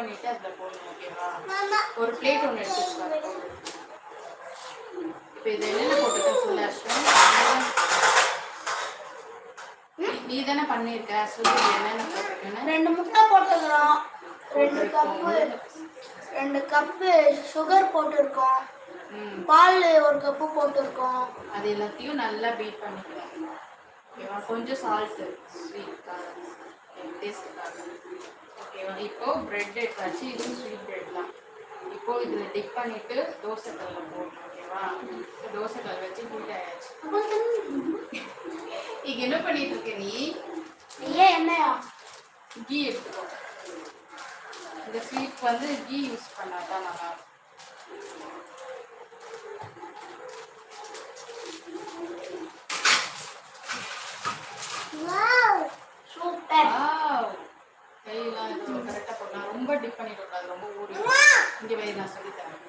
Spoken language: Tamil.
பண்ணிட்டு அதுல போடணும். ஓகேவா? ஒரு பிளேட் ஒன்று எடுத்து வச்சுக்காங்க. இப்போ இது என்னென்ன போட்டுருக்கேன் சொல்லு அஸ்வின். நீ தானே பண்ணியிருக்க. சொல்லு என்னென்ன போட்டிருக்கேன்னு. 2 முட்டை போட்டுக்கிறோம், 2 கப்பு சுகர் போட்டிருக்கோம், பால் 1 கப்பு போட்டிருக்கோம். அது எல்லாத்தையும் நல்லா பீட் பண்ணிக்கலாம். ஓகேவா? கொஞ்சம் சால்ட்டு ஸ்வீட்காக டேஸ்ட்டுக்காக. ஓகேவா? இப்போ பிரெட் எடுத்தாச்சு. இதுவும் ஸ்வீட் பிரெட் தான். இப்போ இதில் டிப் பண்ணிட்டு தோசை கல்லில் போடணும். ஓகேவா? தோசை கல் வச்சு ஹீட் ஆயாச்சு. இங்க என்ன பண்ணிட்டு இருக்க நீ? ஏன் என்னையா? கீ எடுத்துக்கோ. இந்த ஸ்வீட் வந்து கீ யூஸ் பண்ணாதான் நல்லா இருக்கும். கையெல்லாம் கரெக்டாக போடலாம். ரொம்ப டிப் பண்ணிடக்கூடாது, ரொம்ப ஊறி. இங்கே வை, நான் சொல்லித்தரேன்.